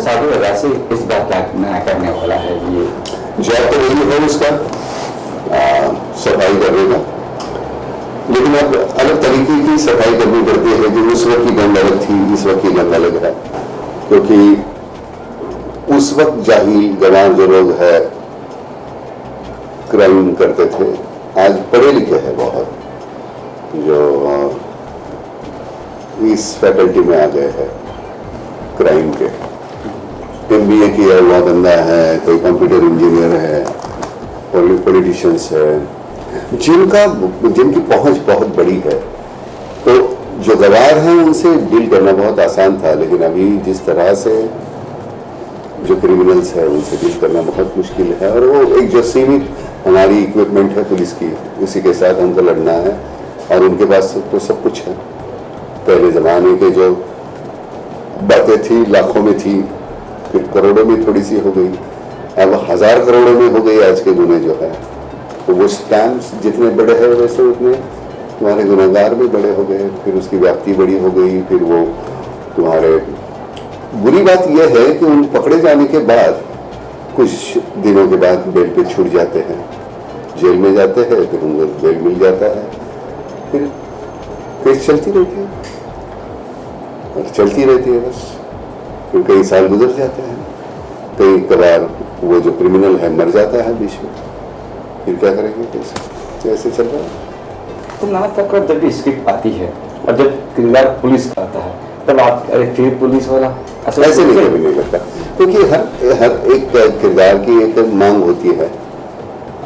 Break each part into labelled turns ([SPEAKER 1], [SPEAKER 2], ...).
[SPEAKER 1] साधु वजह से इस बार क्या नया करने वाला है ये?
[SPEAKER 2] जॉब तो वही है उसका, सफाई करने का, लेकिन अब अलग तरीके की सफाई करनी पड़ती है कि उस वक्त की गंद अलग थी, इस वक्त की गंद अलग है। क्योंकि उस वक्त जाहिल गंवार जो लोग है क्राइम करते थे, आज पढ़े लिखे हैं बहुत, जो इस फैकल्टी में आ गए हैं क्राइम के। MBA किया हुआ बंदा है, कोई कंप्यूटर इंजीनियर है, पॉलिटिशियंस है, जिनकी पहुंच बहुत बड़ी है। तो जो गवार हैं उनसे डील करना बहुत आसान था, लेकिन अभी जिस तरह से जो क्रिमिनल्स है उनसे डील करना बहुत मुश्किल है। और वो एक जो सीमित हमारी इक्विपमेंट है पुलिस की, उसी के साथ हमको लड़ना है। और उनके पास तो सब कुछ है। पहले ज़माने के जो बातें थी लाखों में थी, फिर करोड़ों में थोड़ी सी हो गई, अब 1000 करोड़ों में हो गई आज के गुने जो है। तो वो स्कैम्स जितने बड़े हैं वैसे उतने तुम्हारे गुनहगार भी बड़े हो गए, फिर उसकी व्याप्ति बड़ी हो गई। फिर वो तुम्हारे, बुरी बात यह है कि उन पकड़े जाने के बाद कुछ दिनों के बाद बेल पे छूट जाते हैं, जेल में जाते हैं, फिर उनको बेल मिल जाता है, फिर केस चलती रहती है और चलती रहती है बस। फिर कई साल गुजर जाते हैं, कई कबार वो जो क्रिमिनल है मर जाता है बीच में, फिर क्या करेंगे? कैसे ऐसे चल रहा है।
[SPEAKER 1] तो नाना साहब जब भी स्क्रिप्ट आती है और जब किरदार पुलिस का आता है तब आप फिर पुलिस वाला
[SPEAKER 2] ऐसे नहीं, कभी नहीं लगता, क्योंकि हर एक किरदार की एक मांग होती है।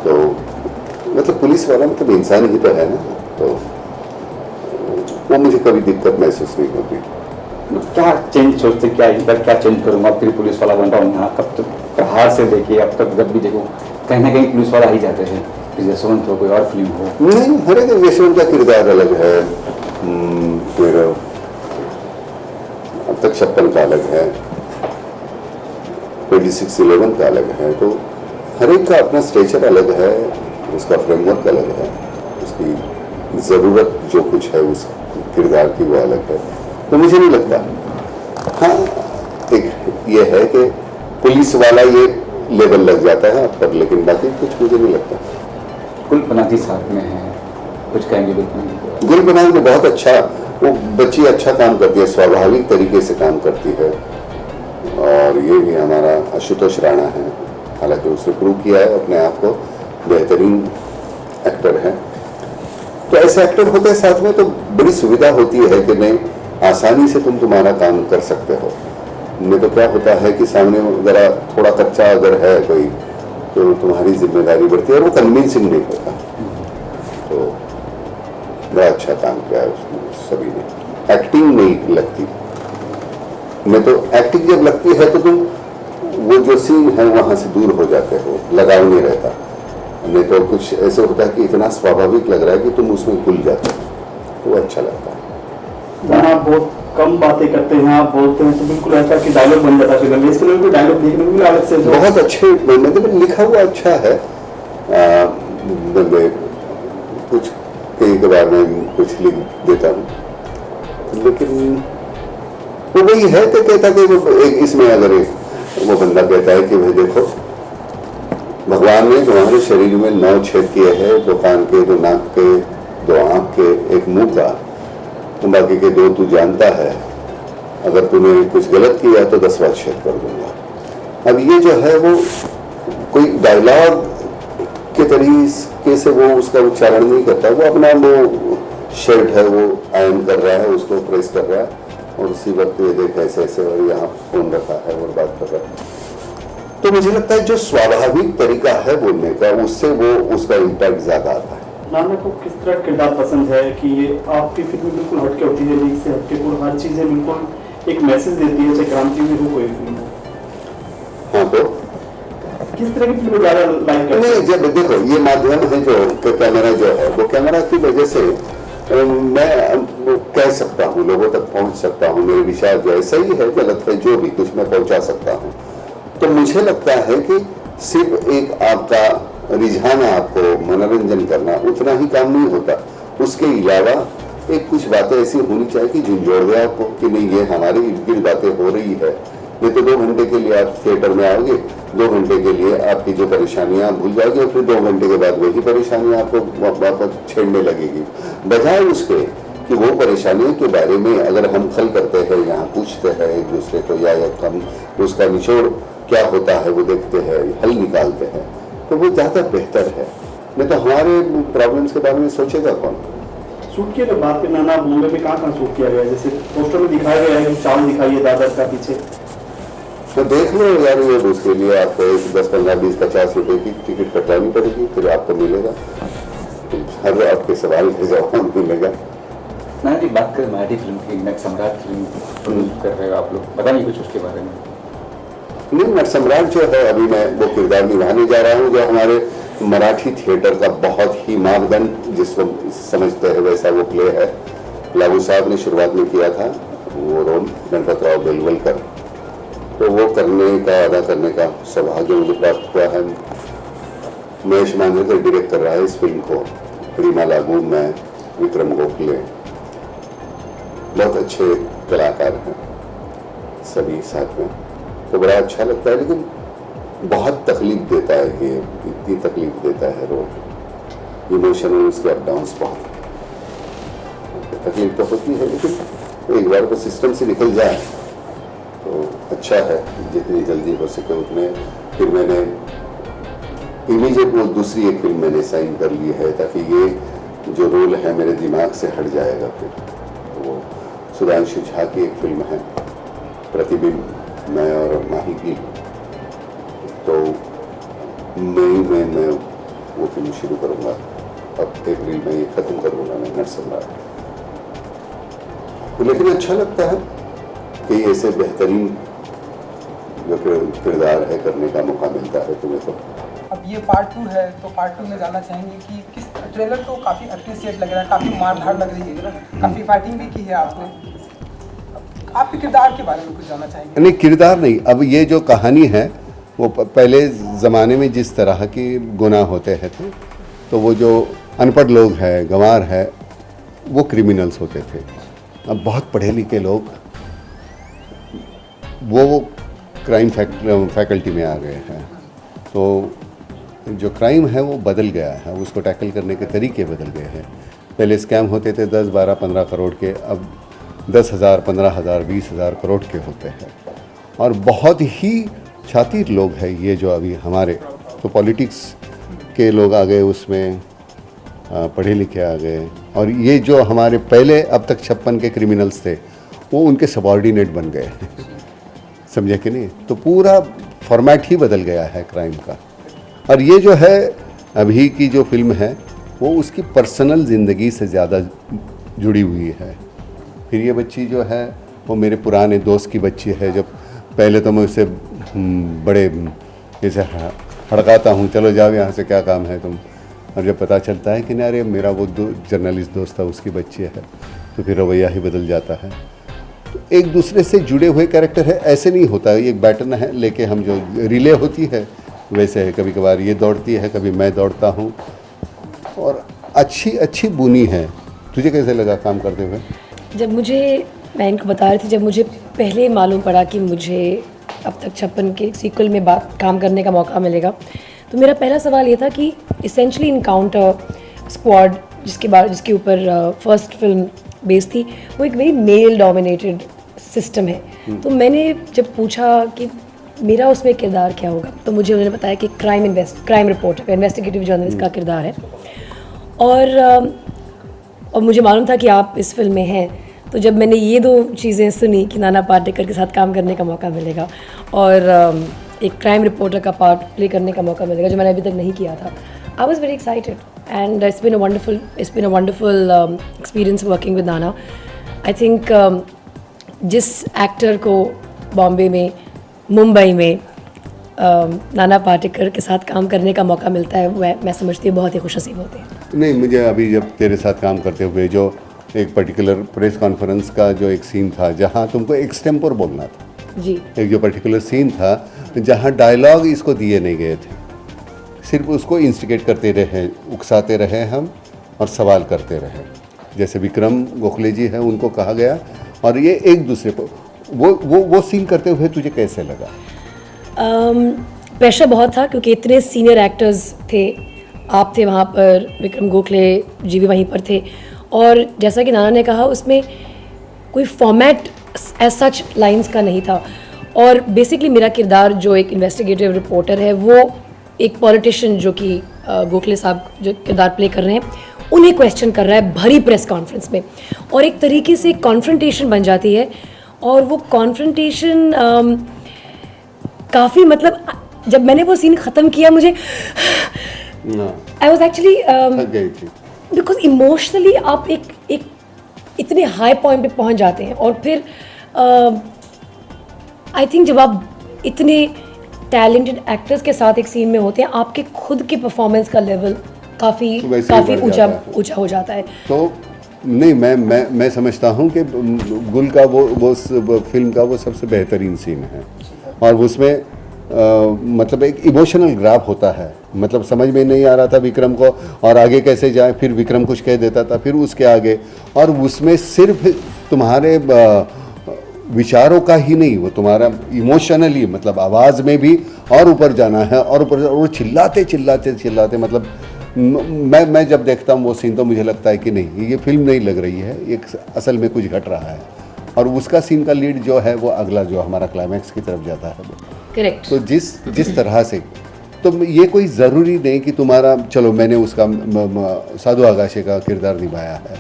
[SPEAKER 2] तो मतलब पुलिस वाला मतलब इंसान ही तो है ना, तो वो मुझे कभी दिक्कत महसूस नहीं होती।
[SPEAKER 1] क्या चेंज सोचते, क्या इधर क्या चेंज करूँगा फिर पुलिस वाला बन रहा हूँ यहाँ? कब तक प्रहार से देखिए अब तक जब भी देखो कहीं ना कहीं पुलिस वाला ही जाते हैं, यशवंत हो कोई और फिल्म हो।
[SPEAKER 2] नहीं, हर एक यशवंत का किरदार अलग है, फिर अब तक 56 का अलग है, 2611 का अलग है। तो हर एक का अपना स्ट्रेचर अलग है, उसका फ्रेमवर्क अलग है, उसकी ज़रूरत जो कुछ है उस किरदार की वो अलग है। तो मुझे नहीं लगता, हाँ एक ये है कि पुलिस वाला ये लेवल लग जाता है पर, लेकिन बाकी कुछ मुझे नहीं लगता।
[SPEAKER 1] गुलपनाजी साथ में है, कुछ कहेंगे गुलपनाजी?
[SPEAKER 2] गुलपनाजी में बहुत अच्छा, वो बच्ची अच्छा काम करती है, स्वाभाविक तरीके से काम करती है। और ये भी हमारा आशुतोष राणा है, हालांकि उसने प्रूव किया है अपने आप को, बेहतरीन एक्टर है। तो ऐसे एक्टर होते हैं साथ में तो बड़ी सुविधा होती है कि नहीं, आसानी से तुम तुम्हारा काम कर सकते हो। नहीं तो क्या होता है कि सामने जरा थोड़ा कच्चा अगर है कोई, तो तुम्हारी जिम्मेदारी बढ़ती है और वो कन्विंसिंग नहीं होता। तो बड़ा अच्छा काम किया है उसने, सभी ने। एक्टिंग नहीं लगती, नहीं तो एक्टिंग जब लगती है तो तुम वो जो सीन है वहां से दूर हो जाते हो, लगाव नहीं रहता। नहीं तो कुछ ऐसे होता है कि इतना स्वाभाविक लग रहा है कि तुम उसमें घुल जाते हो, तो वो अच्छा लगता है।
[SPEAKER 3] आप बहुत कम बातें करते हैं, आप बोलते हैं तो बिल्कुल ऐसा कि डायलॉग बन जाता है। इसके लिए डायलॉग देखने को मिला अलग से,
[SPEAKER 2] बहुत अच्छे मतलब लिखा हुआ अच्छा है। कुछ कई बार मैं कुछ लिख देता हूँ, लेकिन वो वही है कि कहता कि इसमें अगर वो बंदा कहता है कि भाई देखो, भगवान ने तुम्हारे शरीर में 9 छेद किए हैं, 2 कान के, 2 नाक के, 2 आँख के, 1 मुंह का, तो बाकी के 2 तू जानता है। अगर तूने कुछ गलत किया तो 10वां छेद कर दूंगा। अब ये जो है वो कोई डायलॉग के तरीके से वो उसका उच्चारण नहीं करता, वो अपना वो शर्ट है वो आयन कर रहा है, उसको प्रेस कर रहा है और उसी वक्त ये देख ऐसे ऐसे और यहाँ फोन रखा है और बात कर रहा है। तो मुझे लगता है जो स्वाभाविक तरीका है बोलने का, उससे वो उसका इम्पैक्ट ज्यादा आता है।
[SPEAKER 3] नाना को किस तरह किरदार पसंद है कि ये आपकी फिल्म बिल्कुल हटके होती है, लीक से हटके, और हर चीजें बिल्कुल एक मैसेज देती है, चाहे क्रांति में हो कोई फिल्म हो?
[SPEAKER 2] हाँ, तो
[SPEAKER 3] किस तरह की फिल्म ज्यादा लाइक करते हैं?
[SPEAKER 2] नहीं, जब देखो ये माध्यम है जो कैमरा जो है, वो कैमरा की वजह से मैं कह सकता हूँ, लोगों तक पहुँच सकता हूँ, मेरे विचार जो है सही है गलत है जो भी कुछ मैं पहुँचा सकता हूँ। तो मुझे लगता है कि सिर्फ एक आपका रिझान, आपको मनोरंजन करना उतना ही काम नहीं होता, उसके अलावा एक कुछ बातें ऐसी होनी चाहिए कि झुंझोड़ दे आपको कि नहीं ये हमारे इर्द गिर्द बातें हो रही है, नहीं तो 2 घंटे के लिए आप थिएटर में आओगे, 2 घंटे के लिए आपकी जो परेशानियां आप भूल जाओगे और फिर 2 घंटे के बाद वही परेशानियां आपको वापस छेड़ने लगेगी। बजाय उसके कि वो परेशानियों के बारे में अगर हम हल करते हैं, यहाँ पूछते हैं एक दूसरे को, या हम उसका निचोड़ क्या होता है वो देखते हैं, हल निकालते हैं, तो वो ज़्यादा बेहतर है। नहीं तो हमारे प्रॉब्लम्स के बारे में सोचेगा कौन।
[SPEAKER 3] शूट की अगर बात करें नाना, मुंबई में कहाँ शूट किया गया है? जैसे पोस्टर में दिखाया गया है कि चावल दिखाई है दादर का पीछे,
[SPEAKER 2] तो देख लो यार, ये उसके लिए आपको 10, 15, 20, 50 रुपए की टिकट कटवानी पड़ेगी, फिर आपको मिलेगा, हर आपके सवाल का जवाब मिलेगा।
[SPEAKER 1] नाना जी, बात करें मराठी फिल्म की, नट सम्राट फिल्म प्रोड्यूस कर रहे हो आप लोग, बताइए कुछ उसके बारे में।
[SPEAKER 2] नहीं, नट सम्राट जो है, अभी मैं वो किरदार निभाने जा रहा हूँ जो हमारे मराठी थिएटर का बहुत ही मापदंड जिसको समझते हैं वैसा वो प्ले है। लागू साहब ने शुरुआत में किया था वो रोल, गणपतराव बेलवलकर, तो वो अदा करने का सौभाग्य मुझे प्राप्त हुआ है। महेश मांजरेकर डायरेक्ट कर रहा है इस फिल्म को, रीमा लागू, मैं, विक्रम गोखले, बहुत अच्छे कलाकार हैं सभी साथ में, तो बड़ा अच्छा लगता है। लेकिन बहुत तकलीफ देता है ये, इतनी तकलीफ देता है रोल, इमोशनल उसके अप डाउन्स बहुत तकलीफ तो होती है, लेकिन एक बार वो सिस्टम से निकल जाए तो अच्छा है, जितनी जल्दी हो सके उतने। फिर मैंने इमीडिएट वो दूसरी एक फिल्म मैंने साइन कर ली है, ताकि ये जो रोल है मेरे दिमाग से हट जाएगा। फिर वो सुधांशु झा की एक फिल्म है प्रतिबिंब, मैं और माही की, तो मई में मैं वो फिल्म शुरू करूँगा। अब अप्रैल में ये खत्म करूँगा मैं नट सम्राट। लेकिन अच्छा लगता है कि ऐसे बेहतरीन जो किरदार है करने का मौका मिलता है तुम्हें। तो
[SPEAKER 4] अब ये पार्ट 2 है, तो पार्ट 2 में जानना चाहेंगे कि किस ट्रेलर तो काफ़ी अप्रिशिएट लग रहा है, काफ़ी मार-धाड़ लग रही है, काफ़ी फाइटिंग भी की है आपने, आपके किरदार के बारे में कुछ जानना चाहेंगे?
[SPEAKER 2] नहीं, किरदार नहीं, अब ये जो कहानी है वो पहले ज़माने में जिस तरह की गुनाह होते हैं थे, तो वो जो अनपढ़ लोग हैं, गंवार है, वो क्रिमिनल्स होते थे। अब बहुत पढ़े लिखे लोग वो क्राइम फैकल्टी में आ गए हैं, तो जो क्राइम है वो बदल गया है, उसको टैकल करने के तरीके बदल गए हैं। पहले स्कैम होते थे 10, 12, 15 करोड़ के, अब 10,000, 15,000, 20,000 करोड़ के होते हैं। और बहुत ही शातिर लोग हैं ये जो अभी हमारे, तो पॉलिटिक्स के लोग आ गए उसमें, पढ़े लिखे आ गए, और ये जो हमारे पहले अब तक 56 के क्रिमिनल्स थे वो उनके सबॉर्डिनेट बन गए समझे कि नहीं। तो पूरा फॉर्मेट ही बदल गया है क्राइम का। और ये जो है अभी की जो फिल्म है वो उसकी पर्सनल ज़िंदगी से ज़्यादा जुड़ी हुई है। फिर ये बच्ची जो है वो मेरे पुराने दोस्त की बच्ची है। जब पहले तो मैं उससे बड़े जैसे हड़काता हूँ, चलो जाओ यहाँ से, क्या काम है तुम, और जब पता चलता है कि नहीं अरे मेरा वो जर्नलिस्ट दोस्त था उसकी बच्ची है, तो फिर रवैया ही बदल जाता है। तो एक दूसरे से जुड़े हुए कैरेक्टर है, ऐसे नहीं होता है एक बैटन है लेके हम जो रिले होती है वैसे है। कभी कभार ये दौड़ती है, कभी मैं दौड़ता हूँ, और अच्छी बुनी है। तुझे कैसे लगा काम करते हुए?
[SPEAKER 5] जब मुझे, मैं इनको बता रही थी, जब मुझे पहले मालूम पड़ा कि मुझे अब तक 56 के सीक्वल में काम करने का मौका मिलेगा, तो मेरा पहला सवाल ये था कि इसेंशली इनकाउंटर स्क्वाड जिसके ऊपर फर्स्ट फिल्म बेस्ड थी, वो एक वेरी मेल डोमिनेटेड सिस्टम है। तो मैंने जब पूछा कि मेरा उसमें किरदार क्या होगा, तो मुझे उन्होंने बताया कि क्राइम रिपोर्टर, इन्वेस्टिगेटिव जर्नलिस्ट का किरदार है। और मुझे मालूम था कि आप इस फिल्म में हैं। तो जब मैंने ये 2 चीज़ें सुनी कि नाना पाटेकर के साथ काम करने का मौका मिलेगा और एक क्राइम रिपोर्टर का पार्ट प्ले करने का मौका मिलेगा जो मैंने अभी तक नहीं किया था, I was very excited and it's been a wonderful experience working with Nana. I think जिस एक्टर को बॉम्बे में, मुंबई में नाना पाटेकर के साथ काम करने का मौका मिलता है, वह मैं समझती हूँ बहुत ही खुशनसीब होते हैं।
[SPEAKER 2] नहीं, मुझे अभी जब तेरे साथ काम करते हुए जो एक पर्टिकुलर प्रेस कॉन्फ्रेंस का जो एक सीन था जहाँ तुमको एक्सटेम्पोर बोलना था
[SPEAKER 5] जी,
[SPEAKER 2] एक जो पर्टिकुलर सीन था जहाँ डायलॉग इसको दिए नहीं गए थे, सिर्फ उसको इंस्टिगेट करते रहे, उकसाते रहे हम और सवाल करते रहे। जैसे विक्रम गोखले जी हैं उनको कहा गया और ये एक दूसरे को, वो सीन करते हुए तुझे कैसे लगा?
[SPEAKER 5] प्रेशर बहुत था क्योंकि इतने सीनियर एक्टर्स थे, आप थे वहाँ पर, विक्रम गोखले जी भी वहीं पर थे, और जैसा कि नाना ने कहा उसमें कोई फॉर्मेट एज सच लाइंस का नहीं था, और बेसिकली मेरा किरदार जो एक इन्वेस्टिगेटिव रिपोर्टर है वो एक पॉलिटिशियन जो कि गोखले साहब जो किरदार प्ले कर रहे हैं उन्हें क्वेश्चन कर रहा है भरी प्रेस कॉन्फ्रेंस में, और एक तरीके से कॉन्फ्रंटेशन बन जाती है, और वो कॉन्फ्रंटेशन काफ़ी मतलब जब मैंने वो सीन ख़त्म किया मुझे I was actually because emotionally आप एक इतने हाई पॉइंट पे पहुंच जाते हैं, और फिर आई थिंक जब आप इतने टैलेंटेड एक्टर्स के साथ एक सीन में होते हैं आपके खुद के परफॉर्मेंस का लेवल काफ़ी ऊंचा हो जाता है।
[SPEAKER 2] तो नहीं, मैं समझता हूँ कि गुल का वो फिल्म का वो सबसे बेहतरीन सीन है, और उसमें मतलब एक इमोशनल ग्राफ होता है, मतलब समझ में नहीं आ रहा था विक्रम को और आगे कैसे जाए, फिर विक्रम कुछ कह देता था, फिर उसके आगे, और उसमें सिर्फ तुम्हारे विचारों का ही नहीं, वो तुम्हारा इमोशनली मतलब आवाज़ में भी और ऊपर जाना है, और ऊपर वो चिल्लाते मतलब मैं जब देखता हूँ वो सीन तो मुझे लगता है कि नहीं, ये फिल्म नहीं लग रही है, ये असल में कुछ घट रहा है, और उसका सीन का लीड जो है वो अगला जो हमारा क्लाइमैक्स की तरफ जाता है।
[SPEAKER 5] करेक्ट।
[SPEAKER 2] तो जिस तरह से, तो ये कोई ज़रूरी नहीं कि तुम्हारा, चलो मैंने उसका साधु आगाशे का किरदार निभाया है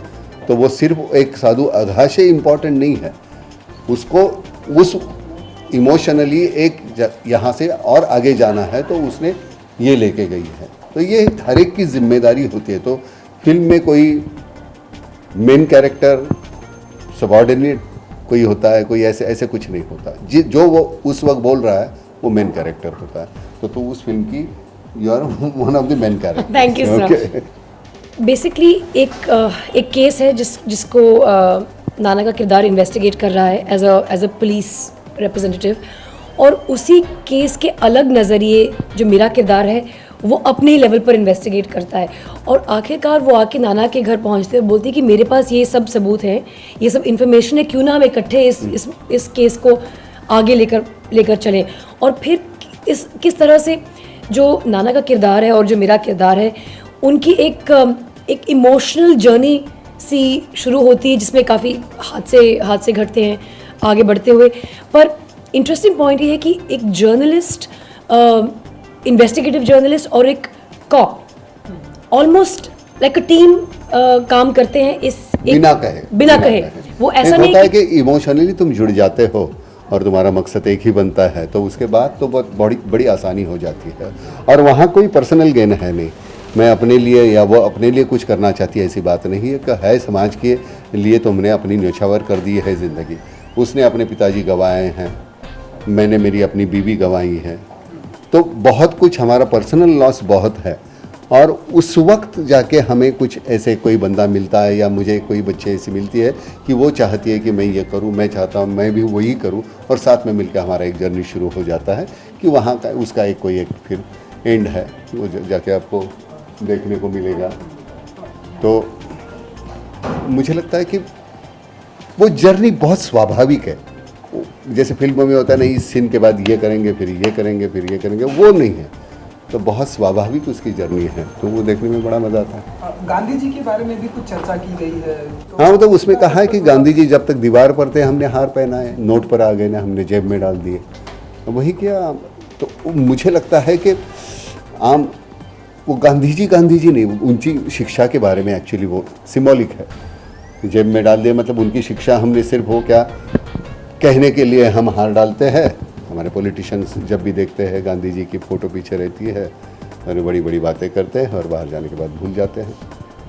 [SPEAKER 2] तो वो सिर्फ एक साधु आगाशे इम्पॉर्टेंट नहीं है, उसको उस इमोशनली एक यहाँ से और आगे जाना है तो उसने ये लेके गई है, तो ये हर एक की जिम्मेदारी होती है। तो फिल्म में कोई मेन कैरेक्टर सबऑर्डिनेट कोई होता है, कोई ऐसे कुछ नहीं होता, जो वो उस वक्त बोल रहा है वो मेन कैरेक्टर होता है। तो उस फिल्म की you are one of the main character.
[SPEAKER 5] Thank you sir. Basically एक केस है जिसको नाना का किरदार इन्वेस्टिगेट कर रहा है एज अ पुलिस रिप्रेजेंटेटिव, और उसी केस के अलग नज़रिए जो मेरा किरदार है वो अपने लेवल पर इन्वेस्टिगेट करता है, और आखिरकार वो आके नाना के घर पहुंचते हैं, बोलती है कि मेरे पास ये सब सबूत हैं, ये सब इन्फॉर्मेशन है, क्यों ना हम इकट्ठे इस केस को आगे लेकर चलें। और फिर किस तरह से जो नाना का किरदार है और जो मेरा किरदार है उनकी एक इमोशनल जर्नी सी शुरू होती है जिसमें काफ़ी हादसे घटते हैं आगे बढ़ते हुए। पर इंटरेस्टिंग पॉइंट ये है कि एक जर्नलिस्ट, इन्वेस्टिगेटिव जर्नलिस्ट और एक cop almost like a team काम करते हैं बिना कहे। वो ऐसा नहीं
[SPEAKER 2] है कि इमोशनली तुम जुड़ जाते हो और तुम्हारा मकसद एक ही बनता है, तो उसके बाद तो बहुत बड़ी आसानी हो जाती है, और वहाँ कोई पर्सनल गेन है नहीं, मैं अपने लिए या वो अपने लिए कुछ करना चाहती है, ऐसी बात नहीं है कि है समाज के लिए तुमने अपनी न्योछावर कर दी है ज़िंदगी। उसने अपने पिताजी गंवाए हैं, मैंने मेरी अपनी बीवी गंवाई है, तो बहुत कुछ हमारा पर्सनल लॉस बहुत है, और उस वक्त जाके हमें कुछ ऐसे कोई बंदा मिलता है या मुझे कोई बच्चे ऐसी मिलती है कि वो चाहती है कि मैं ये करूँ, मैं चाहता हूँ मैं भी वही करूँ, और साथ में मिलकर हमारा एक जर्नी शुरू हो जाता है कि वहाँ का उसका एक फिर एंड है, वो जाके आपको देखने को मिलेगा। तो मुझे लगता है कि वो जर्नी बहुत स्वाभाविक है, जैसे फिल्मों में होता है ना, इस सीन के बाद ये करेंगे फिर ये करेंगे फिर ये करेंगे, वो नहीं है, तो बहुत स्वाभाविक उसकी जर्नी है, तो वो देखने में बड़ा मज़ा आता है।
[SPEAKER 4] गांधी जी के बारे में भी कुछ चर्चा की गई है तो
[SPEAKER 2] हाँ, मतलब उसमें कहा है कि गांधी जी जब तक दीवार पर थे हमने हार पहनाए, नोट पर आ गए ना हमने जेब में डाल दिए, वही किया। तो मुझे लगता है कि आम वो गांधी जी नहीं, उनकी शिक्षा के बारे में एक्चुअली वो सिम्बॉलिक है, जेब में डाल दिया मतलब उनकी शिक्षा हमने सिर्फ वो क्या कहने के लिए हम हार डालते हैं। हमारे पॉलिटिशियंस जब भी देखते हैं गांधी जी की फ़ोटो पीछे रहती है और बड़ी बड़ी बातें करते हैं और बाहर जाने के बाद भूल जाते हैं,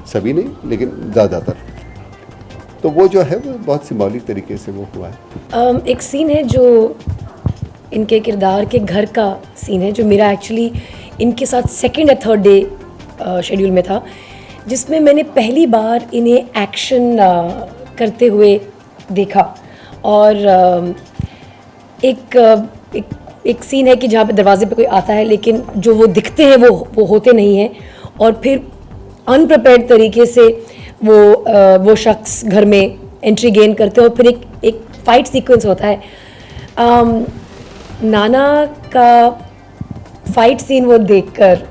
[SPEAKER 2] सभी नहीं लेकिन ज़्यादातर। तो वो जो है वो बहुत सिम्बॉलिक तरीके से वो हुआ है।
[SPEAKER 5] एक सीन है जो इनके किरदार के घर का सीन है, जो मेरा एक्चुअली इनके साथ सेकंड या थर्ड डे शेड्यूल में था, जिसमें मैंने पहली बार इन्हें एक्शन करते हुए देखा। और एक सीन है कि जहाँ पे दरवाजे पे कोई आता है लेकिन जो वो दिखते हैं वो होते नहीं हैं, और फिर अनप्रिपेयर्ड तरीके से वो शख्स घर में एंट्री गेन करते हैं और फिर एक फाइट सीक्वेंस होता है, नाना का फाइट सीन वो देखकर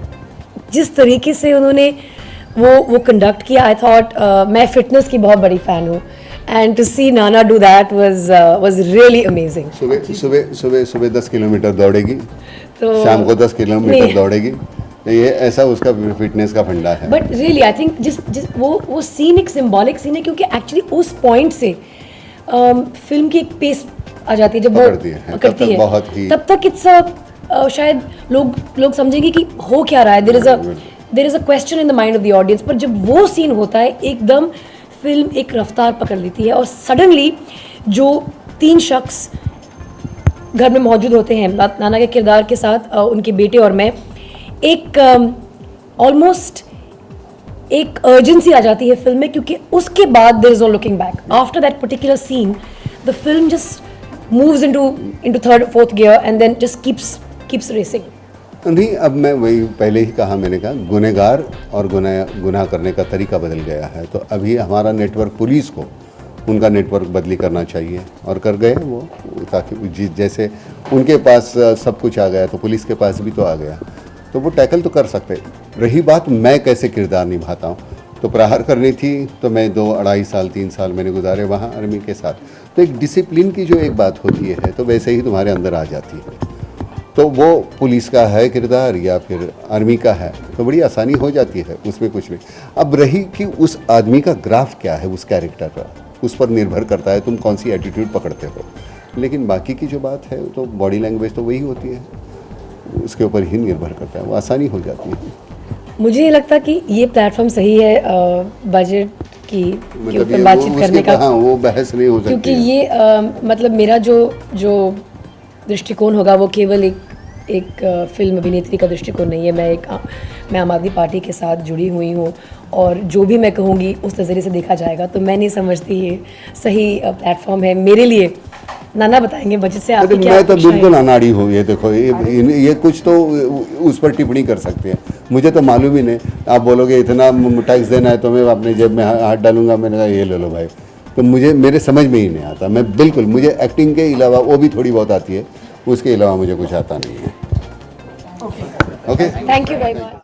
[SPEAKER 5] जिस तरीके से उन्होंने वो कंडक्ट किया, आई थॉट मैं फिटनेस की बहुत बड़ी फ़ैन हूँ, and to C Nana do that was really amazing.
[SPEAKER 2] सुबह 10 किलोमीटर दौड़ेगी,
[SPEAKER 5] तो
[SPEAKER 2] शाम को 10 किलोमीटर दौड़ेगी, ये ऐसा उसका फिटनेस का फंडा है।
[SPEAKER 5] बट रियली आई थिंक जिस वो सीन एक सिंबॉलिक सीन है, क्योंकि एक्चुअली उस पॉइंट से फिल्म की एक पेस आ जाती है जब वो
[SPEAKER 2] पकड़ती है, बहुत ही
[SPEAKER 5] तब तक इट्स शायद लोग समझेंगे कि हो क्या रहा है, there is a question in the mind of the audience, पर जब वो सीन होता है एकदम फिल्म एक रफ्तार पकड़ लेती है, और सडनली जो 3 शख्स घर में मौजूद होते हैं नाना के किरदार के साथ, उनके बेटे और मैं, एक ऑलमोस्ट एक अर्जेंसी आ जाती है फिल्म में, क्योंकि उसके बाद there is no looking back. After that particular scene the film just moves into third fourth gear and then just keeps racing.
[SPEAKER 2] नहीं, अब मैं वही पहले ही कहा, मैंने कहा गुनहगार और गुनाह करने का तरीका बदल गया है, तो अभी हमारा नेटवर्क, पुलिस को उनका नेटवर्क बदली करना चाहिए, और कर गए वो, ताकि जैसे उनके पास सब कुछ आ गया तो पुलिस के पास भी तो आ गया, तो वो टैकल तो कर सकते। रही बात मैं कैसे किरदार निभाता हूँ, तो प्रहार करनी थी तो मैं 2, 2.5 साल 3 साल मैंने गुजारे वहाँ आर्मी के साथ, तो एक डिसिप्लिन की जो एक बात होती है तो वैसे ही तुम्हारे अंदर आ जाती है, तो वो पुलिस का है किरदार या फिर आर्मी का है तो बड़ी आसानी हो जाती है, उसमें कुछ नहीं। अब रही कि उस आदमी का ग्राफ क्या है, उस कैरेक्टर का, उस पर निर्भर करता है तुम कौन सी एटीट्यूड पकड़ते हो, लेकिन बाकी की जो बात है तो बॉडी लैंग्वेज तो वही होती है, उसके ऊपर ही निर्भर करता है, वो आसानी हो जाती है।
[SPEAKER 5] मुझे नहीं लगता कि ये प्लेटफॉर्म सही है बजट के ऊपर बातचीत करने का,
[SPEAKER 2] हाँ, वो बहस नहीं हो सकती,
[SPEAKER 5] क्योंकि ये मतलब मेरा जो दृष्टिकोण होगा वो केवल एक फिल्म अभिनेत्री का दृष्टिकोण नहीं है। मैं आम आदमी पार्टी के साथ जुड़ी हुई हूँ, और जो भी मैं कहूँगी उस नज़रिए से देखा जाएगा, तो मैं नहीं समझती ये सही प्लेटफॉर्म है मेरे लिए। नाना बताएंगे बजट से आपकी क्या
[SPEAKER 2] मैं तो बिल्कुल अनाड़ी हूँ, ये देखो ये कुछ तो उस पर टिप्पणी कर सकते हैं, मुझे तो मालूम ही नहीं। आप बोलोगे इतना टैक्स देना है तो मैं अपने जेब में हाथ डालूंगा, मैंने कहा ये ले लो भाई, तो मेरे समझ में ही नहीं आता। मैं बिल्कुल, मुझे एक्टिंग के अलावा वो भी थोड़ी बहुत आती है, उसके अलावा मुझे कुछ आता नहीं है। Okay,
[SPEAKER 5] thank you very much.